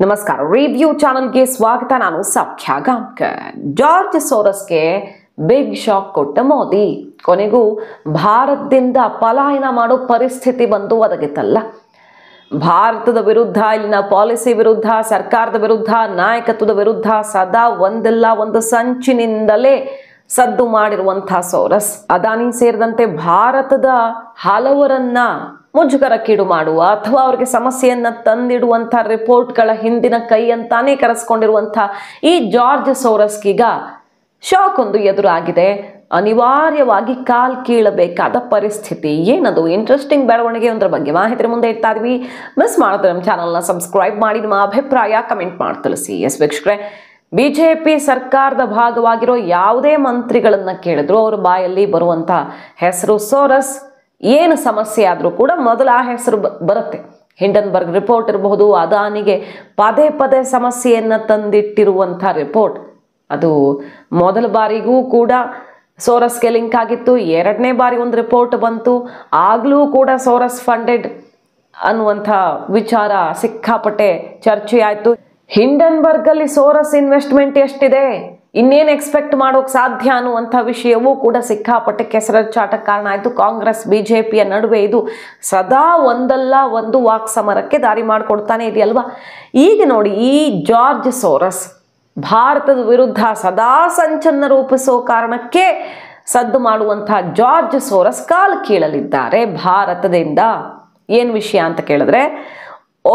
ನಮಸ್ಕಾರ ರಿವ್ಯೂ ಚಾನಲ್ಗೆ ಸ್ವಾಗತ. ನಾನು ಸೌಖ್ಯ ಗಾಂವ್ಕರ್. ಜಾರ್ಜ್ ಸೋರಸ್ಗೆ ಬಿಗ್ ಶಾಕ್ ಕೊಟ್ಟ ಮೋದಿ. ಕೊನೆಗೂ ಭಾರತದಿಂದ ಪಲಾಯನ ಮಾಡೋ ಪರಿಸ್ಥಿತಿ ಬಂದು ಒದಗಿತಲ್ಲ. ಭಾರತದ ವಿರುದ್ಧ, ಇಲ್ಲಿನ ಪಾಲಿಸಿ ವಿರುದ್ಧ, ಸರ್ಕಾರದ ವಿರುದ್ಧ, ನಾಯಕತ್ವದ ವಿರುದ್ಧ ಸದಾ ಒಂದಲ್ಲ ಒಂದು ಸಂಚಿನಿಂದಲೇ ಸದ್ದು ಮಾಡಿರುವಂತಹ ಸೋರಸ್ ಅದಾನಿ ಸೇರಿದಂತೆ ಭಾರತದ ಹಲವರನ್ನ ಮುಜುಗರಕ್ಕೀಡು ಮಾಡುವ ಅಥವಾ ಅವರಿಗೆ ಸಮಸ್ಯೆಯನ್ನ ತಂದಿಡುವಂಥ ರಿಪೋರ್ಟ್ಗಳ ಹಿಂದಿನ ಕೈ ಅಂತಾನೆ ಕರೆಸ್ಕೊಂಡಿರುವಂಥ ಈ ಜಾರ್ಜ್ ಸೋರಸ್ಗೀಗ ಶಾಕ್ ಒಂದು ಎದುರಾಗಿದೆ. ಅನಿವಾರ್ಯವಾಗಿ ಕಾಲ್ ಕೀಳಬೇಕಾದ ಪರಿಸ್ಥಿತಿ. ಏನದು ಇಂಟ್ರೆಸ್ಟಿಂಗ್ ಬೆಳವಣಿಗೆ ಒಂದರ ಬಗ್ಗೆ ಮಾಹಿತಿ ಮುಂದೆ ಇಡ್ತಾ ಇದ್ವಿ. ಮಿಸ್ ಮಾಡಿದ್ರೆ ನಮ್ಮ ಚಾನಲ್ನ ಸಬ್ಸ್ಕ್ರೈಬ್ ಮಾಡಿ, ನಿಮ್ಮ ಅಭಿಪ್ರಾಯ ಕಮೆಂಟ್ ಮಾಡಿ ತಿಳಿಸಿ. ಎಸ್ ವೀಕ್ಷಕರೇ, ಬಿಜೆಪಿ ಸರ್ಕಾರದ ಭಾಗವಾಗಿರೋ ಯಾವುದೇ ಮಂತ್ರಿಗಳನ್ನ ಕೇಳಿದ್ರು ಅವ್ರ ಬಾಯಲ್ಲಿ ಬರುವಂತ ಹೆಸರು ಸೋರಸ್. ಏನು ಸಮಸ್ಯೆ ಆದರೂ ಕೂಡ ಮೊದಲ ಆ ಹೆಸರು ಬರುತ್ತೆ. ಹಿಂಡನ್ಬರ್ಗ್ ರಿಪೋರ್ಟ್ ಇರಬಹುದು, ಅದಾನಿಗೆ ಪದೇ ಪದೇ ಸಮಸ್ಯೆಯನ್ನ ತಂದಿಟ್ಟಿರುವಂಥ ರಿಪೋರ್ಟ್. ಅದು ಮೊದಲ ಬಾರಿಗೂ ಕೂಡ ಸೋರಸ್ಗೆ ಲಿಂಕ್ ಆಗಿತ್ತು. ಎರಡನೇ ಬಾರಿ ಒಂದು ರಿಪೋರ್ಟ್ ಬಂತು, ಆಗ್ಲೂ ಕೂಡ ಸೋರಸ್ ಫಂಡೆಡ್ ಅನ್ನುವಂಥ ವಿಚಾರ ಸಿಕ್ಕಾಪಟ್ಟೆ ಚರ್ಚೆ ಆಯಿತು. ಹಿಂಡನ್ಬರ್ಗ್ ಅಲ್ಲಿ ಸೋರಸ್ ಇನ್ವೆಸ್ಟ್ಮೆಂಟ್ ಎಷ್ಟಿದೆ, ಇನ್ನೇನು ಎಕ್ಸ್ಪೆಕ್ಟ್ ಮಾಡೋಕೆ ಸಾಧ್ಯ ಅನ್ನುವಂಥ ವಿಷಯವೂ ಕೂಡ ಸಿಕ್ಕಾಪಟ್ಟೆ ಕೆಸರಚಾಟಕ್ಕೆ ಕಾರಣ ಆಯಿತು. ಕಾಂಗ್ರೆಸ್ ಬಿಜೆಪಿಯ ನಡುವೆ ಇದು ಸದಾ ಒಂದಲ್ಲ ಒಂದು ವಾಕ್ಸಮರಕ್ಕೆ ದಾರಿ ಮಾಡಿಕೊಡ್ತಾನೆ ಇದೆಯಲ್ವಾ. ಈಗ ನೋಡಿ, ಈ ಜಾರ್ಜ್ ಸೋರಸ್ ಭಾರತದ ವಿರುದ್ಧ ಸದಾ ಸಂಚನ್ನ ರೂಪಿಸೋ ಕಾರಣಕ್ಕೆ ಸದ್ದು ಮಾಡುವಂತಹ ಜಾರ್ಜ್ ಸೋರಸ್ ಕಾಲು ಕೀಳಲಿದ್ದಾರೆ ಭಾರತದಿಂದ. ಏನು ವಿಷಯ ಅಂತ ಕೇಳಿದ್ರೆ,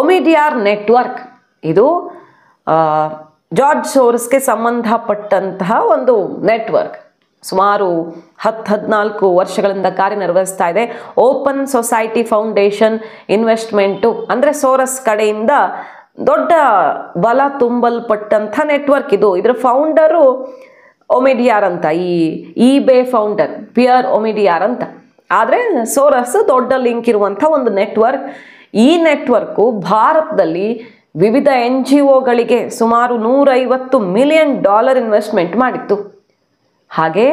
ಒಮಿಡಿಯಾರ್ ನೆಟ್ವರ್ಕ್ ಇದು ಜಾರ್ಜ್ ಸೋರಸ್ಗೆ ಸಂಬಂಧಪಟ್ಟಂತಹ ಒಂದು ನೆಟ್ವರ್ಕ್. ಸುಮಾರು 10-14 ವರ್ಷಗಳಿಂದ ಕಾರ್ಯನಿರ್ವಹಿಸ್ತಾ ಇದೆ. ಓಪನ್ ಸೊಸೈಟಿ ಫೌಂಡೇಶನ್ ಇನ್ವೆಸ್ಟ್ಮೆಂಟು ಅಂದರೆ ಸೋರಸ್ ಕಡೆಯಿಂದ ದೊಡ್ಡ ಬಲ ತುಂಬಲ್ಪಟ್ಟಂಥ ನೆಟ್ವರ್ಕ್ ಇದು. ಇದರ ಫೌಂಡರು ಒಮಿಡಿಯಾರ್ ಅಂತ, ಈ ಬೇ ಫೌಂಡರ್ ಪಿಯರ್ ಒಮಿಡಿಯಾರ್ ಅಂತ. ಆದರೆ ಸೋರಸ್ ದೊಡ್ಡ ಲಿಂಕ್ ಇರುವಂಥ ಒಂದು ನೆಟ್ವರ್ಕ್. ಈ ನೆಟ್ವರ್ಕು ಭಾರತದಲ್ಲಿ ವಿವಿಧ NGOಗಳಿಗೆ ಸುಮಾರು $150 ಮಿಲಿಯನ್ ಇನ್ವೆಸ್ಟ್ಮೆಂಟ್ ಮಾಡಿತ್ತು. ಹಾಗೆ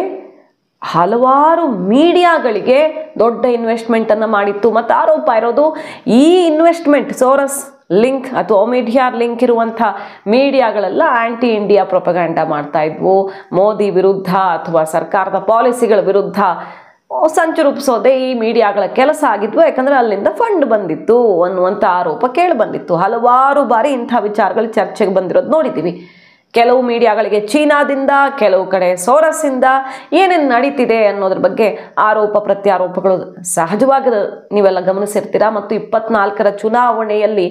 ಹಲವಾರು ಮೀಡಿಯಾಗಳಿಗೆ ದೊಡ್ಡ ಇನ್ವೆಸ್ಟ್ಮೆಂಟನ್ನು ಮಾಡಿತ್ತು. ಮತ್ತು ಆರೋಪ ಇರೋದು ಈ ಇನ್ವೆಸ್ಟ್ಮೆಂಟ್ ಸೋರಸ್ ಲಿಂಕ್ ಅಥವಾ ಒಮಿಡಿಯಾರ್ ಲಿಂಕ್ ಇರುವಂಥ ಮೀಡಿಯಾಗಳೆಲ್ಲ ಆಂಟಿ ಇಂಡಿಯಾ ಪ್ರೊಪಗಂಡಾ ಮಾಡ್ತಾ ಇದ್ವು. ಮೋದಿ ವಿರುದ್ಧ ಅಥವಾ ಸರ್ಕಾರದ ಪಾಲಿಸಿಗಳ ವಿರುದ್ಧ ಸಂಚು ರೂಪಿಸೋದೇ ಈ ಮೀಡಿಯಾಗಳ ಕೆಲಸ ಆಗಿದ್ವು. ಯಾಕಂದರೆ ಅಲ್ಲಿಂದ ಫಂಡ್ ಬಂದಿತ್ತು ಅನ್ನುವಂಥ ಆರೋಪ ಕೇಳಿ ಬಂದಿತ್ತು. ಹಲವಾರು ಬಾರಿ ಇಂಥ ವಿಚಾರಗಳು ಚರ್ಚೆಗೆ ಬಂದಿರೋದು ನೋಡಿದ್ದೀವಿ. ಕೆಲವು ಮೀಡಿಯಾಗಳಿಗೆ ಚೀನಾದಿಂದ, ಕೆಲವು ಕಡೆ ಸೋರಸ್ಸಿಂದ ಏನೇನು ನಡೀತಿದೆ ಅನ್ನೋದ್ರ ಬಗ್ಗೆ ಆರೋಪ ಪ್ರತ್ಯಾರೋಪಗಳು ಸಹಜವಾಗಿ ನೀವೆಲ್ಲ ಗಮನಿಸಿರ್ತೀರಾ. ಮತ್ತು 24ರ ಚುನಾವಣೆಯಲ್ಲಿ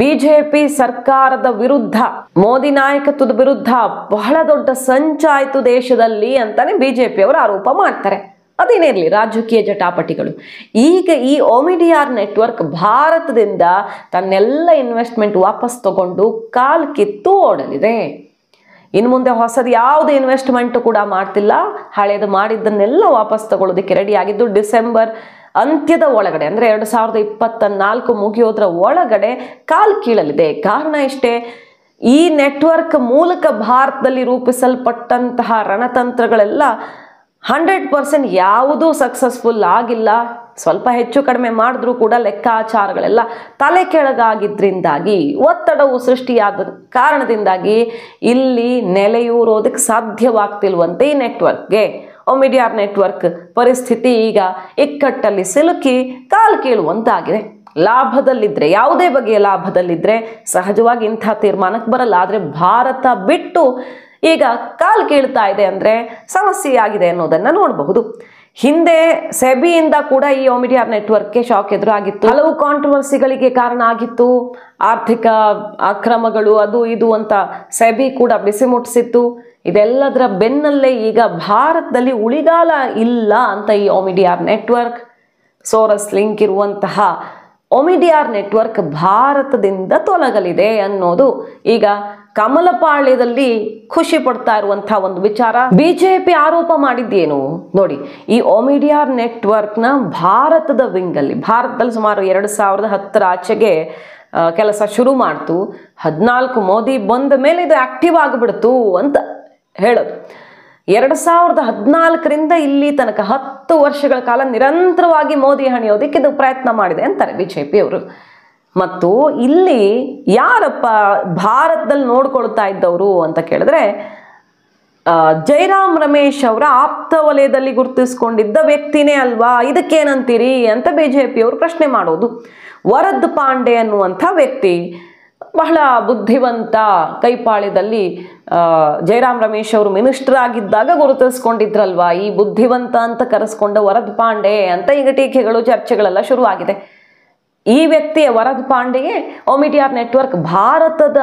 ಬಿಜೆಪಿ ಸರ್ಕಾರದ ವಿರುದ್ಧ, ಮೋದಿ ನಾಯಕತ್ವದ ವಿರುದ್ಧ ಬಹಳ ದೊಡ್ಡ ಸಂಚಾಯಿತು ದೇಶದಲ್ಲಿ ಅಂತಾನೆ ಬಿಜೆಪಿಯವರು ಆರೋಪ ಮಾಡ್ತಾರೆ. ಅದೇನಿರಲಿ, ರಾಜಕೀಯ ಜಟಾಪಟಿಗಳು. ಈಗ ಈ ಒಮಿಡಿಯಾರ್ ನೆಟ್ವರ್ಕ್ ಭಾರತದಿಂದ ತನ್ನೆಲ್ಲ ಇನ್ವೆಸ್ಟ್ಮೆಂಟ್ ವಾಪಸ್ ತಗೊಂಡು ಕಾಲ್ ಕಿತ್ತು ಓಡಲಿದೆ. ಇನ್ನು ಮುಂದೆ ಹೊಸದು ಯಾವುದೇ ಇನ್ವೆಸ್ಟ್ಮೆಂಟ್ ಕೂಡ ಮಾಡ್ತಿಲ್ಲ. ಹಳೇದು ಮಾಡಿದ್ದನ್ನೆಲ್ಲ ವಾಪಸ್ ತಗೊಳ್ಳೋದಕ್ಕೆ ರೆಡಿ ಆಗಿದ್ದು ಡಿಸೆಂಬರ್ ಅಂತ್ಯದ ಒಳಗಡೆ, ಅಂದರೆ 2024 ಮುಗಿಯೋದ್ರ ಒಳಗಡೆ ಕಾಲ್ ಕೀಳಲಿದೆ. ಕಾರಣ ಇಷ್ಟೇ, ಈ ನೆಟ್ವರ್ಕ್ ಮೂಲಕ ಭಾರತದಲ್ಲಿ ರೂಪಿಸಲ್ಪಟ್ಟಂತಹ ರಣತಂತ್ರಗಳೆಲ್ಲ 100% ಯಾವುದೂ ಸಕ್ಸಸ್ಫುಲ್ ಆಗಿಲ್ಲ. ಸ್ವಲ್ಪ ಹೆಚ್ಚು ಕಡಿಮೆ ಮಾಡಿದ್ರೂ ಕೂಡ ಲೆಕ್ಕಾಚಾರಗಳೆಲ್ಲ ತಲೆ ಕೆಳಗಾಗಿದ್ದರಿಂದಾಗಿ, ಒತ್ತಡವು ಸೃಷ್ಟಿಯಾದ ಕಾರಣದಿಂದಾಗಿ ಇಲ್ಲಿ ನೆಲೆಯೂರೋದಕ್ಕೆ ಸಾಧ್ಯವಾಗ್ತಿಲ್ವಂತೆ ಈ ನೆಟ್ವರ್ಕ್ಗೆ. ಒಮಿಡಿಯಾರ್ ನೆಟ್ವರ್ಕ್ ಪರಿಸ್ಥಿತಿ ಈಗ ಇಕ್ಕಟ್ಟಲ್ಲಿ ಸಿಲುಕಿ ಕಾಲು ಕೀಳುವಂತಾಗಿದೆ. ಲಾಭದಲ್ಲಿದ್ದರೆ, ಯಾವುದೇ ಬಗೆಯ ಲಾಭದಲ್ಲಿದ್ದರೆ ಸಹಜವಾಗಿ ಇಂಥ ತೀರ್ಮಾನಕ್ಕೆ ಬರಲ್ಲ. ಆದರೆ ಭಾರತ ಬಿಟ್ಟು ಈಗ ಕಾಲು ಕೀಳ್ತಾ ಇದೆ ಅಂದರೆ ಸಮಸ್ಯೆ ಆಗಿದೆ ಅನ್ನೋದನ್ನು ನೋಡಬಹುದು. ಹಿಂದೆ ಸೆಬಿಯಿಂದ ಕೂಡ ಈ ಒಮಿಡಿಯಾರ್ ನೆಟ್ವರ್ಕ್ಗೆ ಶಾಕ್ ಎದುರಾಗಿತ್ತು. ಹಲವು ಕಾಂಟ್ರವರ್ಸಿಗಳಿಗೆ ಕಾರಣ ಆಗಿತ್ತು. ಆರ್ಥಿಕ ಅಕ್ರಮಗಳು ಅದು ಇದು ಅಂತ ಸೆಬಿ ಕೂಡ ಬಿಸಿ ಮುಟ್ಟಿಸಿತ್ತು. ಇದೆಲ್ಲದರ ಬೆನ್ನಲ್ಲೇ ಈಗ ಭಾರತದಲ್ಲಿ ಉಳಿಗಾಲ ಇಲ್ಲ ಅಂತ ಈ ಒಮಿಡಿಯಾರ್ ನೆಟ್ವರ್ಕ್, ಸೋರಸ್ ಲಿಂಕ್ ಇರುವಂತಹ ಒಮಿಡಿಯಾರ್ ನೆಟ್ವರ್ಕ್ ಭಾರತದಿಂದ ತೊಲಗಲಿದೆ ಅನ್ನೋದು ಈಗ ಕಮಲಪಾಳ್ಯದಲ್ಲಿ ಖುಷಿ ಪಡ್ತಾ ಇರುವಂಥ ಒಂದು ವಿಚಾರ. ಬಿಜೆಪಿ ಆರೋಪ ಮಾಡಿದ್ದೇನು ನೋಡಿ, ಈ ಒಮಿಡಿಯಾರ್ ನೆಟ್ವರ್ಕ್ನ ಭಾರತದ ವಿಂಗಲ್ಲಿ, ಭಾರತದಲ್ಲಿ ಸುಮಾರು 2010ರ ಆಚೆಗೆ ಕೆಲಸ ಶುರು ಮಾಡ್ತು. 14 ಮೋದಿ ಬಂದ ಮೇಲೆ ಇದು ಆಕ್ಟಿವ್ ಆಗಿಬಿಡ್ತು ಅಂತ ಹೇಳೋದು. 2014ರಿಂದ ಇಲ್ಲಿ ತನಕ 10 ವರ್ಷಗಳ ಕಾಲ ನಿರಂತರವಾಗಿ ಮೋದಿ ಹಣಿಯೋದಕ್ಕೆ ಇದು ಪ್ರಯತ್ನ ಮಾಡಿದೆ ಅಂತಾರೆ ಬಿಜೆಪಿಯವರು. ಮತ್ತು ಇಲ್ಲಿ ಯಾರಪ್ಪ ಭಾರತದಲ್ಲಿ ನೋಡ್ಕೊಳ್ತಾ ಇದ್ದವರು ಅಂತ ಕೇಳಿದ್ರೆ ಜೈರಾಮ್ ರಮೇಶ್ ಅವರ ಆಪ್ತ ವಲಯದಲ್ಲಿ ಗುರುತಿಸ್ಕೊಂಡಿದ್ದ ವ್ಯಕ್ತಿನೇ ಅಲ್ವಾ, ಇದಕ್ಕೇನಂತೀರಿ ಅಂತ ಬಿಜೆಪಿಯವರು ಪ್ರಶ್ನೆ ಮಾಡೋದು. ವರದ್ ಪಾಂಡೆ ಅನ್ನುವಂಥ ವ್ಯಕ್ತಿ ಬಹಳ ಬುದ್ಧಿವಂತ, ಕೈಪಾಳ್ಯದಲ್ಲಿ ಜೈರಾಮ್ ರಮೇಶ್ ಅವರು ಮಿನಿಸ್ಟರ್ ಆಗಿದ್ದಾಗ ಗುರುತಿಸ್ಕೊಂಡಿದ್ರಲ್ವಾ, ಈ ಬುದ್ಧಿವಂತ ಅಂತ ಕರೆಸ್ಕೊಂಡ ವರದ್ ಪಾಂಡೆ ಅಂತ ಈಗ ಟೀಕೆಗಳು ಚರ್ಚೆಗಳೆಲ್ಲ ಶುರುವಾಗಿದೆ. ಈ ವ್ಯಕ್ತಿಯ ವರದ್ ಪಾಂಡೆಗೆ ಒಮಿಡಿಯಾರ್ ನೆಟ್ವರ್ಕ್ ಭಾರತದ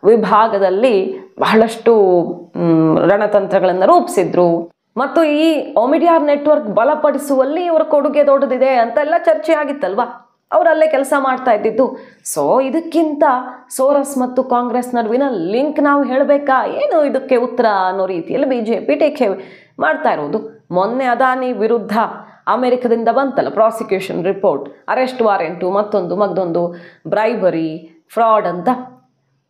ವಿಭಾಗದಲ್ಲಿ ಬಹಳಷ್ಟು ರಣತಂತ್ರಗಳನ್ನು ರೂಪಿಸಿದ್ರು ಮತ್ತು ಈ ಒಮಿಡಿಯಾರ್ ನೆಟ್ವರ್ಕ್ ಬಲಪಡಿಸುವಲ್ಲಿ ಇವರ ಕೊಡುಗೆ ದೊಡ್ಡದಿದೆ ಅಂತೆಲ್ಲ ಚರ್ಚೆ ಆಗಿತ್ತಲ್ವಾ, ಅವರಲ್ಲೇ ಕೆಲಸ ಮಾಡ್ತಾ ಇದ್ದಿದ್ದು. ಸೊ ಇದಕ್ಕಿಂತ ಸೋರಸ್ ಮತ್ತು ಕಾಂಗ್ರೆಸ್ ನಡುವಿನ ಲಿಂಕ್ ನಾವು ಹೇಳಬೇಕಾ, ಏನು ಇದಕ್ಕೆ ಉತ್ತರ ಅನ್ನೋ ರೀತಿಯಲ್ಲಿ ಬಿಜೆಪಿ ಟೀಕೆ ಮಾಡ್ತಾ ಇರೋದು. ಮೊನ್ನೆ ಅದಾನಿ ವಿರುದ್ಧ ಅಮೆರಿಕದಿಂದ ಬಂತಲ್ಲ ಪ್ರಾಸಿಕ್ಯೂಷನ್ ರಿಪೋರ್ಟ್, ಅರೆಸ್ಟ್ ವಾರೆಂಟು, ಮತ್ತೊಂದು ಬ್ರೈಬರಿ, ಫ್ರಾಡ್ ಅಂತ.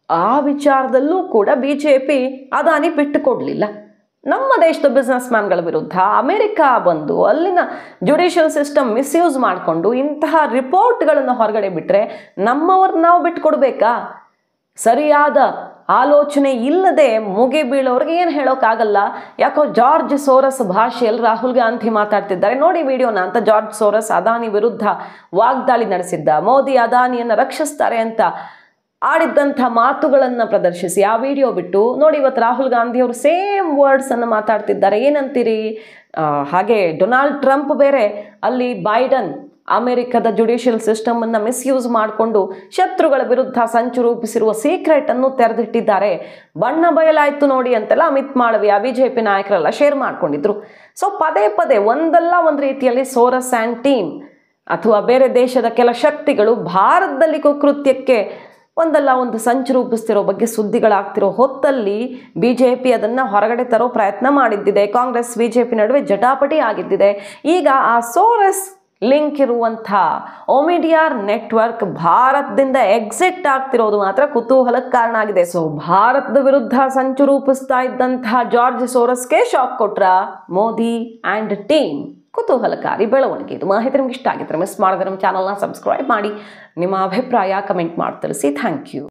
ಆ ವಿಚಾರದಲ್ಲೂ ಕೂಡ ಬಿಜೆಪಿ ಅದಾನಿ ಬಿಟ್ಟು ಕೊಡಲಿಲ್ಲ. ನಮ್ಮ ದೇಶದ ಬಿಸ್ನೆಸ್ ಮ್ಯಾನ್ಗಳ ವಿರುದ್ಧ ಅಮೆರಿಕ ಬಂದು ಅಲ್ಲಿನ ಜುಡಿಷಿಯಲ್ ಸಿಸ್ಟಮ್ ಮಿಸ್ಯೂಸ್ ಮಾಡಿಕೊಂಡು ಇಂತಹ ರಿಪೋರ್ಟ್ಗಳನ್ನು ಹೊರಗಡೆ ಬಿಟ್ಟರೆ ನಮ್ಮವ್ರನ್ನ ನಾವು ಬಿಟ್ಕೊಡ್ಬೇಕಾ? ಸರಿಯಾದ ಆಲೋಚನೆ ಇಲ್ಲದೆ ಮುಗಿ ಬೀಳೋರ್ಗೆ ಏನು ಹೇಳೋಕ್ಕಾಗಲ್ಲ. ಯಾಕೋ ಜಾರ್ಜ್ ಸೋರಸ್ ಭಾಷೆಯಲ್ಲಿ ರಾಹುಲ್ ಗಾಂಧಿ ಮಾತಾಡ್ತಿದ್ದಾರೆ, ನೋಡಿ ವಿಡಿಯೋನ ಅಂತ. ಜಾರ್ಜ್ ಸೋರಸ್ ಅದಾನಿ ವಿರುದ್ಧ ವಾಗ್ದಾಳಿ ನಡೆಸಿದ್ದ, ಮೋದಿ ಅದಾನಿಯನ್ನು ರಕ್ಷಿಸ್ತಾರೆ ಅಂತ ಆಡಿದ್ದಂಥ ಮಾತುಗಳನ್ನು ಪ್ರದರ್ಶಿಸಿ ಆ ವಿಡಿಯೋ ಬಿಟ್ಟು ನೋಡಿ ಇವತ್ತು ರಾಹುಲ್ ಗಾಂಧಿ ಅವರು ಸೇಮ್ ವರ್ಡ್ಸನ್ನು ಮಾತಾಡ್ತಿದ್ದಾರೆ. ಏನಂತೀರಿ? ಹಾಗೆ ಡೊನಾಲ್ಡ್ ಟ್ರಂಪ್ ಬೇರೆ ಅಲ್ಲಿ ಬೈಡನ್ ಅಮೆರಿಕದ ಜುಡಿಷಿಯಲ್ ಸಿಸ್ಟಮನ್ನು ಮಿಸ್ಯೂಸ್ ಮಾಡಿಕೊಂಡು ಶತ್ರುಗಳ ವಿರುದ್ಧ ಸಂಚು ರೂಪಿಸಿರುವ ಸೀಕ್ರೆಟನ್ನು ತೆರೆದಿಟ್ಟಿದ್ದಾರೆ, ಬಣ್ಣ ಬಯಲಾಯಿತು ನೋಡಿ ಅಂತೆಲ್ಲ ಅಮಿತ್ ಮಾಳವಿಯ ಬಿಜೆಪಿ ನಾಯಕರೆಲ್ಲ ಶೇರ್ ಮಾಡ್ಕೊಂಡಿದ್ರು. ಸೊ ಪದೇ ಪದೇ ಒಂದಲ್ಲ ಒಂದು ರೀತಿಯಲ್ಲಿ ಸೋರಸ್ ಆ್ಯಂಡ್ ಟೀಮ್ ಅಥವಾ ಬೇರೆ ದೇಶದ ಕೆಲ ಶಕ್ತಿಗಳು ಭಾರತದಲ್ಲಿ ಕುಕೃತ್ಯಕ್ಕೆ ಒಂದಲ್ಲ ಒಂದು ಸಂಚು ರೂಪಿಸ್ತಿರೋ ಬಗ್ಗೆ ಸುದ್ದಿಗಳಾಗ್ತಿರೋ ಹೊತ್ತಲ್ಲಿ ಬಿಜೆಪಿ ಅದನ್ನು ಹೊರಗಡೆ ತರೋ ಪ್ರಯತ್ನ ಮಾಡಿದ್ದಿದೆ. ಕಾಂಗ್ರೆಸ್ ಬಿಜೆಪಿ ನಡುವೆ ಜಟಾಪಟಿ ಆಗಿದ್ದಿದೆ. ಈಗ ಆ ಸೋರಸ್ ಲಿಂಕ್ ಇರುವಂಥ ಒಮಿಡಿಯಾರ್ ನೆಟ್ವರ್ಕ್ ಭಾರತದಿಂದ ಎಕ್ಸಿಟ್ ಆಗ್ತಿರೋದು ಮಾತ್ರ ಕುತೂಹಲಕ್ಕೆ ಕಾರಣ ಆಗಿದೆ. ಸೊ ಭಾರತದ ವಿರುದ್ಧ ಸಂಚು ರೂಪಿಸ್ತಾ ಇದ್ದಂತಹ ಜಾರ್ಜ್ ಸೋರಸ್ಗೆ ಶಾಕ್ ಕೊಟ್ರ ಮೋದಿ ಆ್ಯಂಡ್ ಟೀಮ್? ಕುತೂಹಲಕಾರಿ ಬೆಳವಣಿಗೆ ಇದು. ಮಾಹಿತಿ ನಿಮ್ಗೆ ಇಷ್ಟ ಆಗಿದ್ರೆ ಮಿಸ್ ಮಾಡಿದ್ರೆ ನಮ್ಮ ಚಾನಲ್ನ ಸಬ್ಸ್ಕ್ರೈಬ್ ಮಾಡಿ, ನಿಮ್ಮ ಅಭಿಪ್ರಾಯ ಕಮೆಂಟ್ ಮಾಡಿ ತಿಳಿಸಿ. Thank you.